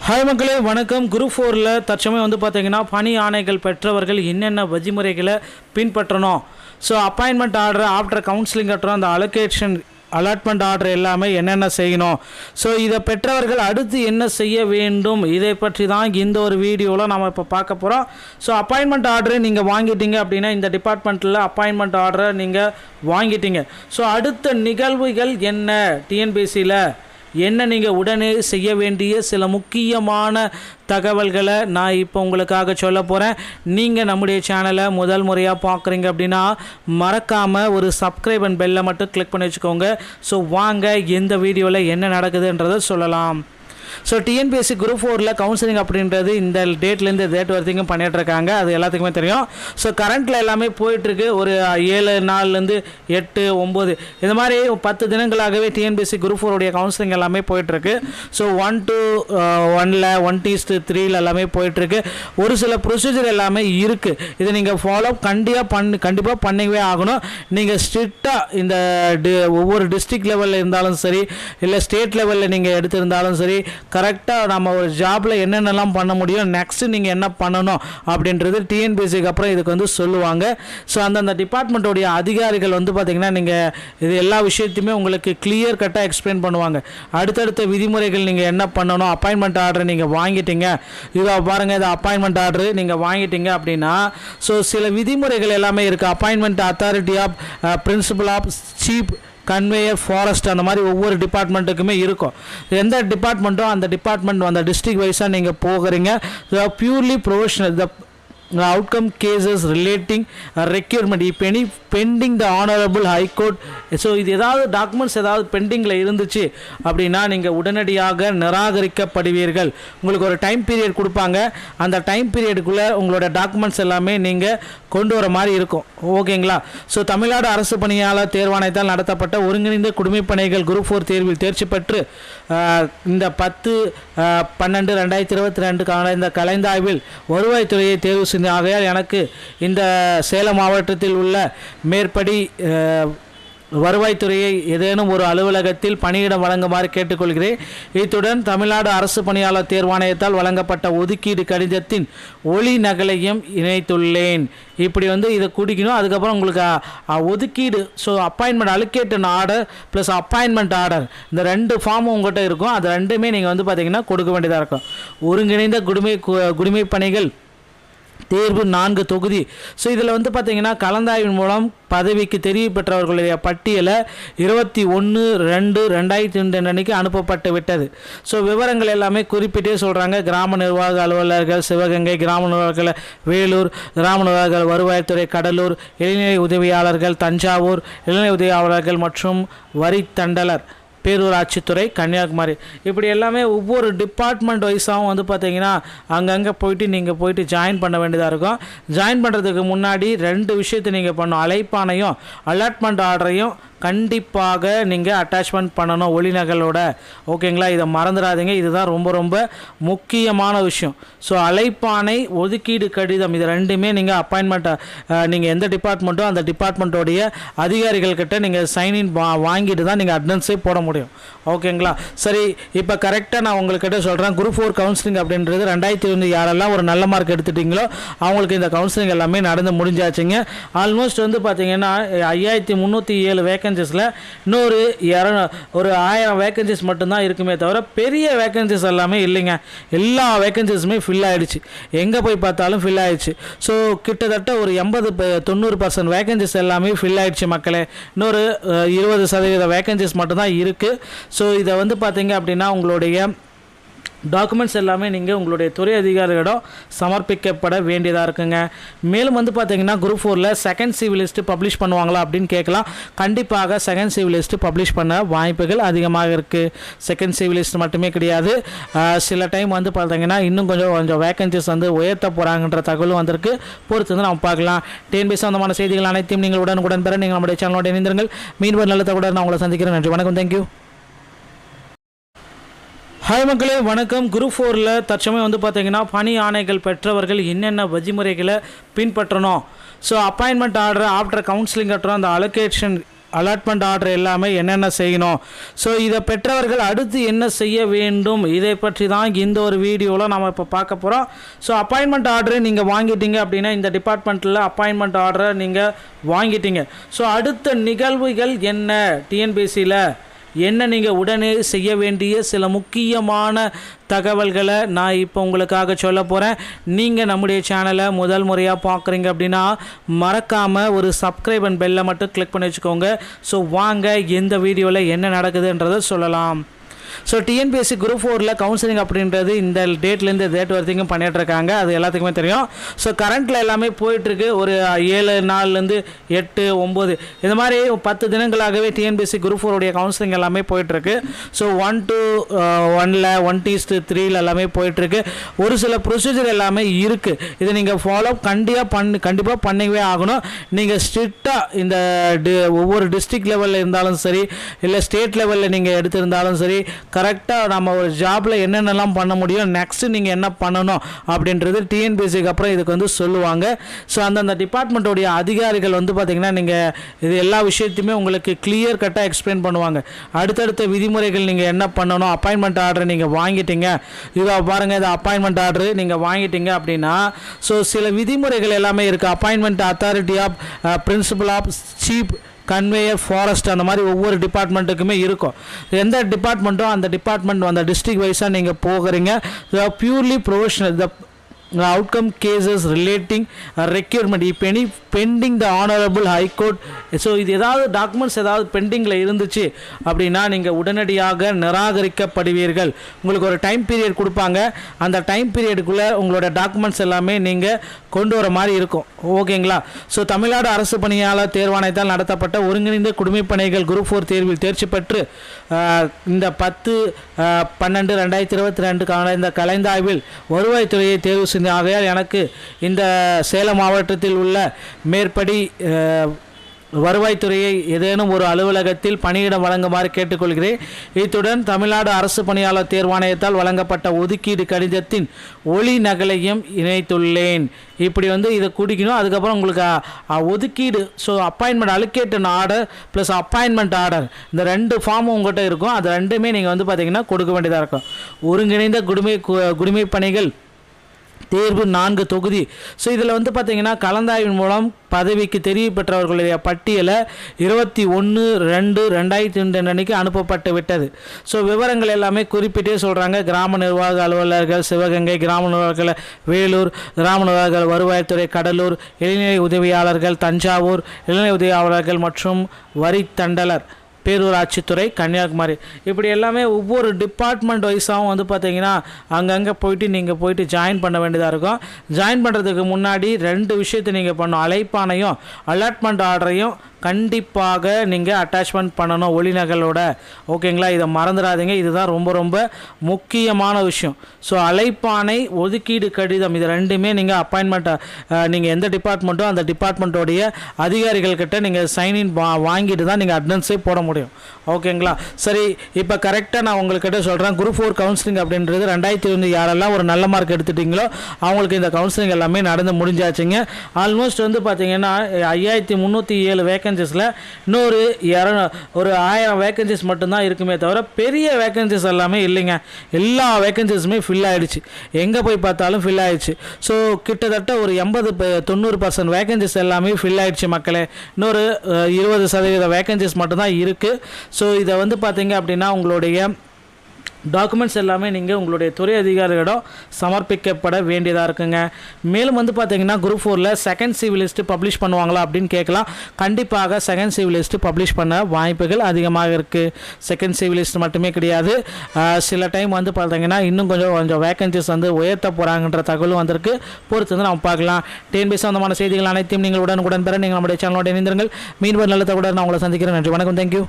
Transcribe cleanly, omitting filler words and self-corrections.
Hi மக்களே வணக்கம். Group 4ல் தற்சமயம் வந்து பார்த்தீங்கன்னா பணி ஆணைகள் பெற்றவர்கள் என்னென்ன வழிமுறைகளை பின்பற்றணும், so appointment order after counselling கட்டுறோம், அந்த அலாட்மெண்ட் ஆர்டர் எல்லாமே என்னென்ன செய்யணும், ஸோ இதை பெற்றவர்கள் அடுத்து என்ன செய்ய வேண்டும், இதை பற்றி தான் இந்த ஒரு வீடியோவில் நம்ம இப்போ பார்க்க போகிறோம். ஸோ அப்பாயின்மெண்ட் ஆர்டரை நீங்கள் வாங்கிட்டீங்க அப்படின்னா இந்த டிபார்ட்மெண்ட்டில் அப்பாயின்மெண்ட் ஆர்டரை நீங்கள் வாங்கிட்டீங்க. ஸோ அடுத்த நிகழ்வுகள் என்ன, டிஎன்பிஎஸ்சியில் என்ன நீங்கள் உடனே செய்ய வேண்டிய சில முக்கியமான தகவல்களை நான் இப்போ உங்களுக்காக சொல்ல போகிறேன். நீங்கள் நம்முடைய சேனலை முதல் முறையாக பார்க்குறீங்க அப்படின்னா மறக்காமல் ஒரு சப்ஸ்கிரைப் அண்ட் பெல்லை மட்டும் கிளிக் பண்ணி வச்சுக்கோங்க. ஸோ வாங்க எந்த வீடியோவில் என்ன நடக்குதுன்றதை சொல்லலாம். ஸோ டிஎன்பிஎஸ்சி குரூப் 4ல் கவுன்சிலிங் அப்படின்றது இந்த டேட்லேருந்து டேட் வரைக்கும் பண்ணிகிட்ருக்காங்க, அது எல்லாத்துக்குமே தெரியும். ஸோ கரண்ட்டில் எல்லாமே போயிட்டுருக்கு. ஒரு 7 நாள்லேருந்து 8, 9 இந்த மாதிரி 10 தினங்களாகவே டிஎன்பிஎஸ்சி குரூப் 4உடைய கவுன்சிலிங் எல்லாமே போயிட்டுருக்கு. ஸோ 1 to 1ல் 1:3 எல்லாமே போயிட்டுருக்கு. ஒரு சில ப்ரொசீஜர் எல்லாமே இருக்குது, இதை நீங்கள் ஃபாலோ கண்டிப்பாக பண்ணிக்கவே ஆகணும். நீங்கள் ஸ்ட்ரிக்டாக இந்த ஒவ்வொரு டிஸ்ட்ரிக்ட் லெவலில் இருந்தாலும் சரி, இல்லை ஸ்டேட் லெவலில் நீங்கள் எடுத்திருந்தாலும் சரி, கரெக்டாக நம்ம ஒரு ஜாபில் என்னென்னலாம் பண்ண முடியும், நெக்ஸ்ட்டு நீங்கள் என்ன பண்ணணும் அப்படின்றது டிஎன்பிஎஸ்சிக்கு அப்புறம் இதுக்கு வந்து சொல்லுவாங்க. ஸோ அந்தந்த டிபார்ட்மெண்ட்டோடைய அதிகாரிகள் வந்து பார்த்திங்கன்னா நீங்கள் இது எல்லா விஷயத்தையுமே உங்களுக்கு கிளியர் கட்டாக எக்ஸ்பிளைன் பண்ணுவாங்க. அடுத்தடுத்த விதிமுறைகள் நீங்கள் என்ன பண்ணணும், அப்பாயின்மெண்ட் ஆர்டர் நீங்கள் வாங்கிட்டீங்க, இதை பாருங்கள், இது அப்பாயின்மெண்ட் ஆர்டர் நீங்கள் வாங்கிட்டீங்க அப்படின்னா ஸோ சில விதிமுறைகள் எல்லாமே இருக்குது. Appointment authority of principal of chief conveyor forest, அந்த மாதிரி ஒவ்வொரு டிபார்ட்மெண்ட்டுக்குமே இருக்கும். எந்த டிபார்ட்மெண்ட்டோ அந்த டிபார்ட்மெண்ட் அந்த டிஸ்ட்ரிக்ட் வைஸாக நீங்கள் போகிறீங்க. Purely professional the outcome cases relating requirement if any pending the honorable high court. So இது ஏதாவது டாக்குமெண்ட்ஸ் ஏதாவது பெண்டிங்கில் இருந்துச்சு அப்படின்னா நீங்கள் உடனடியாக நிராகரிக்கப்படுவீர்கள். உங்களுக்கு ஒரு டைம் பீரியட் கொடுப்பாங்க, அந்த டைம் பீரியடுக்குள்ளே உங்களோட டாக்குமெண்ட்ஸ் எல்லாமே நீங்கள் கொண்டு வர மாதிரி இருக்கும். ஓகேங்களா? ஸோ தமிழ்நாடு அரசு பணியாளர் தேர்வாணையத்தால் நடத்தப்பட்ட ஒருங்கிணைந்த குடிமைப்பணிகள் குரூப் 4 தேர்வில் தேர்ச்சி பெற்று இந்த 10/12/2022 இந்த கலந்தாய்வில் வருவாய்த்துறையை தேர்வு செஞ்ச ஆகையால் எனக்கு இந்த சேலம் மாவட்டத்தில் உள்ள மேற்படி வருவாய்த்துறையை ஏதேனும் ஒரு அலுவலகத்தில் பணியிடம் வழங்குமாறு கேட்டுக்கொள்கிறேன். இத்துடன் தமிழ்நாடு அரசு பணியாளர் தேர்வாணையத்தால் வழங்கப்பட்ட ஒதுக்கீடு கடிதத்தின் ஒளி நகலையும் இணைத்துள்ளேன். இப்படி வந்து இதை குடிக்கணும். அதுக்கப்புறம் உங்களுக்கு ஒதுக்கீடு, so appointment allocation order plus appointment order, இந்த 2 ஃபார்மும் உங்கள்கிட்ட இருக்கும். அது ரெண்டுமே நீங்கள் வந்து பார்த்திங்கன்னா கொடுக்க வேண்டியதாக இருக்கும். ஒருங்கிணைந்த குடிமை பணிகள் தேர்வு 4 தொகுதி. ஸோ இதில் வந்து பார்த்திங்கன்னா கலந்தாய்வின் மூலம் பதவிக்கு தெரிவு பெற்றவர்களுடைய பட்டியலை 21/2/2022 அன்றைக்கி அனுப்பப்பட்டு விட்டது. ஸோ விவரங்கள் எல்லாமே குறிப்பிட்டே சொல்கிறாங்க. கிராம நிர்வாக அலுவலர்கள் சிவகங்கை, கிராம நிர்வாகர்கள் வேலூர், கிராம நிர்வாகர்கள் வருவாய்த்துறை கடலூர், இளைநிலை உதவியாளர்கள் தஞ்சாவூர், இளைநிலை உதவியாளர்கள் மற்றும் வரி தண்டலர் பேரூராட்சித்துறை கன்னியாகுமரி. இப்படி எல்லாமே ஒவ்வொரு டிபார்ட்மெண்ட் வைஸாகவும் வந்து பார்த்திங்கன்னா அங்கங்கே நீங்கள் போயிட்டு ஜாயின் பண்ண வேண்டியதாக இருக்கும். ஜாயின் பண்ணுறதுக்கு முன்னாடி 2 விஷயத்தை நீங்கள் பண்ணணும். அழைப்பானையும் அலாட்மெண்ட் ஆர்டரையும் கண்டிப்பாக நீங்கள் அட்டாச்மெண்ட் பண்ணணும் ஒளிநகலோட. ஓகேங்களா? இதை மறந்துடாதீங்க, இதுதான் ரொம்ப ரொம்ப முக்கியமான விஷயம். ஸோ அழைப்பானை, ஒதுக்கீடு கடிதம், இது ரெண்டுமே நீங்கள் அப்பாயின்மெண்ட்டை நீங்கள் எந்த டிபார்ட்மெண்ட்டோ அந்த டிபார்ட்மெண்ட்டோடைய அதிகாரிகள்கிட்ட நீங்கள் சைன்இன் வாங்கிட்டு தான் நீங்கள் அட்டெண்டன்ஸே போட முடியும். ஓகேங்களா? சரி, இப்போ கரெக்டாக நான் உங்கள்கிட்ட சொல்கிறேன். குரூப் 4 கவுன்சிலிங் அப்படின்றது 2020 யாரெல்லாம் ஒரு நல்ல மார்க் எடுத்துட்டிங்களோ அவங்களுக்கு இந்த கவுன்சிலிங் எல்லாமே நடந்து முடிஞ்சாச்சுங்க. ஆல்மோஸ்ட் வந்து பார்த்திங்கன்னா 5307 வேகன்சிஸில் இன்னொரு ஒரு 1000 வேகன்சிஸ் மட்டும்தான் இருக்குமே தவிர பெரிய வேகன்சிஸ் எல்லாமே இல்லைங்க. எல்லா வேகன்சிஸுமே ஃபில் ஆகிடுச்சு, எங்கே போய் பார்த்தாலும் ஃபில் ஆகிடுச்சு. ஸோ கிட்டத்தட்ட ஒரு 80-90% வேகன்சிஸ் எல்லாமே ஃபில் ஆகிடுச்சு மக்களே. இன்னொரு 20% வேகன்சிஸ் மட்டும்தான் இருக்குது. ஸோ இதை வந்து பார்த்திங்க அப்படின்னா உங்களுடைய டாக்குமெண்ட்ஸ் எல்லாமே நீங்கள் உங்களுடைய துறை அதிகாரிகளிடம் சமர்ப்பிக்கப்பட வேண்டியதாக இருக்குங்க. மேலும் வந்து பார்த்திங்கன்னா குரூப் 4ல் செகண்ட் சிவில் லிஸ்ட்டு பப்ளிஷ் பண்ணுவாங்களா அப்படின்னு கேட்கலாம். கண்டிப்பாக செகண்ட் சிவில் லிஸ்ட்டு பப்ளிஷ் பண்ண வாய்ப்புகள் அதிகமாக இருக்குது. செகண்ட் சிவில் லிஸ்ட் மட்டுமே கிடையாது, சில டைம் வந்து பார்த்திங்கன்னா இன்னும் கொஞ்சம் வேகன்சிஸ் வந்து உயர்த்த போகிறாங்கன்ற தகவலும் வந்திருக்கு. பொறுத்து வந்து நம்ம பார்க்கலாம். டிஎன்பிஎஸ்சி சம்பந்தமான செய்திகள் அனைத்தையும் நீங்கள் உடனுக்குடன் பெற நீங்கள் நம்முடைய சேனலோட இணைந்திருங்கள். மீண்டும் நல்ல தகவலுடன் நான் உங்களை சந்திக்கிறேன். நன்றி, வணக்கம், தேங்க்யூ. ஹாய் மக்களே வணக்கம். குரூப் 4ல் தற்சமயம் வந்து பார்த்திங்கன்னா பணி ஆணைகள் பெற்றவர்கள் என்னென்ன வழிமுறைகளை பின்பற்றணும், so appointment order after counselling கட்டுறோம், அந்த அலாட்மெண்ட் ஆர்டர் எல்லாமே என்னென்ன செய்யணும், ஸோ இதை பெற்றவர்கள் அடுத்து என்ன செய்ய வேண்டும், இதை பற்றி தான் இந்த ஒரு வீடியோவில் நம்ம இப்போ பார்க்க போகிறோம். ஸோ அப்பாயின்மெண்ட் ஆர்டரு நீங்கள் வாங்கிட்டீங்க அப்படின்னா இந்த டிபார்ட்மெண்ட்டில் அப்பாயின்மெண்ட் ஆர்டரை நீங்கள் வாங்கிட்டீங்க. ஸோ அடுத்த நிகழ்வுகள் என்ன, டிஎன்பிஎஸ்சியில் என்ன நீங்கள் உடனே செய்ய வேண்டிய சில முக்கியமான தகவல்களை நான் இப்போ உங்களுக்காக சொல்ல போகிறேன். நீங்கள் நம்முடைய சேனலை முதல் முறையாக பார்க்குறீங்க அப்படின்னா மறக்காமல் ஒரு சப்ஸ்கிரைப் அண்ட் பெல்லை மட்டும் கிளிக் பண்ணி வச்சுக்கோங்க. ஸோ வாங்க இந்த வீடியோவில் என்ன நடக்குதுன்றதை சொல்லலாம். ஸோ டிஎன்பிஎஸ்சி குரூப் 4ல் கவுன்சிலிங் அப்படின்றது இந்த டேட்லேருந்து டேட் வரைக்கும் பண்ணிகிட்ருக்காங்க, அது எல்லாத்துக்குமே தெரியும். ஸோ கரண்ட்டில் எல்லாமே போயிட்டுருக்கு. ஒரு 7 நாள்லேருந்து 8, 9 இந்த மாதிரி 10 தினங்களாகவே டிஎன்பிஎஸ்சி குரூப் 4 கவுன்சிலிங் எல்லாமே போயிட்டுருக்கு. ஸோ 1 to 1ல் 1:3 எல்லாமே போயிட்டுருக்கு. ஒரு சில ப்ரொசீஜர் எல்லாமே இருக்குது, இதை நீங்கள் ஃபாலோ கண்டிப்பாக பண்ணிக்கவே ஆகணும். நீங்கள் ஸ்ட்ரிக்டாக இந்த ஒவ்வொரு டிஸ்ட்ரிக்ட் லெவலில் இருந்தாலும் சரி, இல்லை ஸ்டேட் லெவலில் நீங்கள் எடுத்திருந்தாலும் சரி, கரெக்டாக நம்ம ஒரு ஜாபில் என்னென்னலாம் பண்ண முடியும், நெக்ஸ்ட்டு நீங்கள் என்ன பண்ணணும் அப்படின்றது டிஎன்பிஎஸ்சிக்கு அப்புறம் இதுக்கு வந்து சொல்லுவாங்க. ஸோ அந்தந்த டிபார்ட்மெண்ட்டோடைய அதிகாரிகள் வந்து பார்த்திங்கன்னா நீங்கள் இது எல்லா விஷயத்தையுமே உங்களுக்கு கிளியர் கட்டாக எக்ஸ்பிளைன் பண்ணுவாங்க. அடுத்தடுத்த விதிமுறைகள் நீங்கள் என்ன பண்ணணும், அப்பாயின்மெண்ட் ஆர்டர் நீங்கள் வாங்கிட்டீங்க, இதை பாருங்கள், இது அப்பாயின்மெண்ட் ஆர்டரு நீங்கள் வாங்கிட்டீங்க அப்படின்னா ஸோ சில விதிமுறைகள் எல்லாமே இருக்குது. Appointment authority of principal of chief conveyor forest அந்த மாதிரி ஒவ்வொரு டிபார்ட்மெண்ட்டுக்குமே இருக்கும். எந்த டிபார்ட்மெண்ட்டோ அந்த டிபார்ட்மெண்ட் அந்த டிஸ்ட்ரிக்ட் வைஸாக நீங்கள் போகிறீங்க. Purely professional the outcome cases relating requirement if any pending the honorable high court. So இது ஏதாவது டாக்குமெண்ட்ஸ் ஏதாவது பெண்டிங்கில் இருந்துச்சு அப்படின்னா நீங்கள் உடனடியாக நிராகரிக்கப்படுவீர்கள். உங்களுக்கு ஒரு டைம் பீரியட் கொடுப்பாங்க, அந்த டைம் பீரியடுக்குள்ளே உங்களோட டாக்குமெண்ட்ஸ் எல்லாமே நீங்கள் கொண்டு வர மாதிரி இருக்கும். ஓகேங்களா? ஸோ தமிழ்நாடு அரசு பணியாளர் தேர்வாணையத்தால் நடத்தப்பட்ட ஒருங்கிணைந்த குடிமைப்பணிகள் குரூப் 4 தேர்வில் தேர்ச்சி பெற்று இந்த 10/12/2022 இந்த கலந்தாய்வில் வருவாய்த்துறையை தேர்வு செஞ்ச ஆகையால் எனக்கு இந்த சேலம் மாவட்டத்தில் உள்ள மேற்படி வருவாய்த்துறையை ஏதேனும் ஒரு அலுவலகத்தில் பணியிடம் வழங்குமாறு கேட்டுக்கொள்கிறேன். இத்துடன் தமிழ்நாடு அரசு பணியாளர் தேர்வாணையத்தால் வழங்கப்பட்ட ஒதுக்கீடு கடிதத்தின் ஒளி நகலையும் இணைத்துள்ளேன். இப்படி வந்து இதை குடிக்கணும். அதுக்கப்புறம் உங்களுக்கு ஒதுக்கீடு, so appointment allocation order plus appointment order, இந்த 2 ஃபார்மும் உங்கள்கிட்ட இருக்கும். அது ரெண்டுமே நீங்கள் வந்து பார்த்திங்கன்னா கொடுக்க வேண்டியதாக இருக்கும். ஒருங்கிணைந்த குடிமை பணிகள் தேர்வு 4 தொகுதி. ஸோ இதில் வந்து பார்த்திங்கன்னா கலந்தாய்வின் மூலம் பதவிக்கு தெரிவு பெற்றவர்களுடைய பட்டியலை 21/2/2022 அன்றைக்கி அனுப்பப்பட்டு விட்டது. ஸோ விவரங்கள் எல்லாமே குறிப்பிட்டே சொல்கிறாங்க. கிராம நிர்வாக அலுவலர்கள் சிவகங்கை, கிராம நிர்வாகர்கள் வேலூர், கிராம நிர்வாகர்கள் வருவாய்த்துறை கடலூர், இளைநிலை உதவியாளர்கள் தஞ்சாவூர், இளைநிலை உதவியாளர்கள் மற்றும் வரி தண்டலர் பேரூராட்சித்துறை கன்னியாகுமரி. இப்படி எல்லாமே ஒவ்வொரு டிபார்ட்மெண்ட் வைஸாகவும் வந்து பார்த்திங்கன்னா அங்கங்கே நீங்கள் போயிட்டு ஜாயின் பண்ண வேண்டியதாக இருக்கும். ஜாயின் பண்ணுறதுக்கு முன்னாடி 2 விஷயத்தை நீங்கள் பண்ணணும். அழைப்பானையும் அலாட்மெண்ட் ஆர்டரையும் கண்டிப்பாக நீங்கள் அட்டாச்மெண்ட் பண்ணணும் ஒளிநகலோட. ஓகேங்களா? இதை மறந்துடாதீங்க, இதுதான் ரொம்ப ரொம்ப முக்கியமான விஷயம். ஸோ அழைப்பானை, ஒதுக்கீடு கடிதம், இது ரெண்டுமே நீங்கள் அப்பாயின்மெண்ட் நீங்கள் எந்த டிபார்ட்மெண்ட்டோ அந்த டிபார்ட்மெண்ட்டோடைய அதிகாரிகள்கிட்ட நீங்கள் சைன்இன் வாங்கிட்டு தான் நீங்கள் அட்னன்ஸே போட முடியும். ஓகேங்களா? சரி, இப்போ கரெக்டாக நான் உங்கள்கிட்ட சொல்கிறேன். குரூப் 4 கவுன்சிலிங் அப்படின்றது 2020 யாரெல்லாம் ஒரு நல்ல மார்க் எடுத்துட்டிங்களோ அவங்களுக்கு இந்த கவுன்சிலிங் எல்லாமே நடந்து முடிஞ்சாச்சுங்க. ஆல்மோஸ்ட் வந்து பார்த்திங்கன்னா 5307 வேகன்சிஸில் இன்னொரு ஒரு 1000 வேகன்சிஸ் மட்டும்தான் இருக்குமே தவிர பெரிய வேகன்சிஸ் எல்லாமே இல்லைங்க. எல்லா வேகன்சிஸுமே ஃபில் ஆகிடுச்சு, எங்கே போய் பார்த்தாலும் ஃபில் ஆகிடுச்சு. ஸோ கிட்டத்தட்ட ஒரு 80-90% வேகன்சிஸ் எல்லாமே ஃபில் ஆகிடுச்சு மக்களே. இன்னொரு 20% வேகன்சிஸ் மட்டும்தான் இருக்குது. ஸோ இதை வந்து பார்த்தீங்க அப்படின்னா உங்களுடைய டாக்குமெண்ட்ஸ் எல்லாமே நீங்கள் உங்களுடைய துறை அதிகாரிகளிடம் சமர்ப்பிக்கப்பட வேண்டியதாக இருக்குங்க. மேலும் வந்து பார்த்தீங்கன்னா குரூப் 4ல் செகண்ட் சிவில் லிஸ்ட்டு பப்ளிஷ் பண்ணுவாங்களா அப்படின்னு கேட்கலாம். கண்டிப்பாக செகண்ட் சிவில் லிஸ்ட்டு பப்ளிஷ் பண்ண வாய்ப்புகள் அதிகமாக இருக்குது. செகண்ட் சிவில் லிஸ்ட் மட்டுமே கிடையாது, சில டைம் வந்து பார்த்தீங்கன்னா இன்னும் கொஞ்சம் வேகன்சிஸ் வந்து உயர்த்த போகிறாங்கன்ற தகவலும் வந்திருக்கு. பொறுத்து வந்து நம்ம பார்க்கலாம். டிஎன்பிஎஸ்சி சம்பந்தமான செய்திகள் அனைத்தையும் நீங்கள் உடனுக்குடன் பெற நீங்கள் நம்முடைய சேனலோட இணைந்திருங்கள். மீண்டும் நல்ல தகவலுடன் நான் உங்களை சந்திக்கிறேன். நன்றி, வணக்கம், தேங்க்யூ.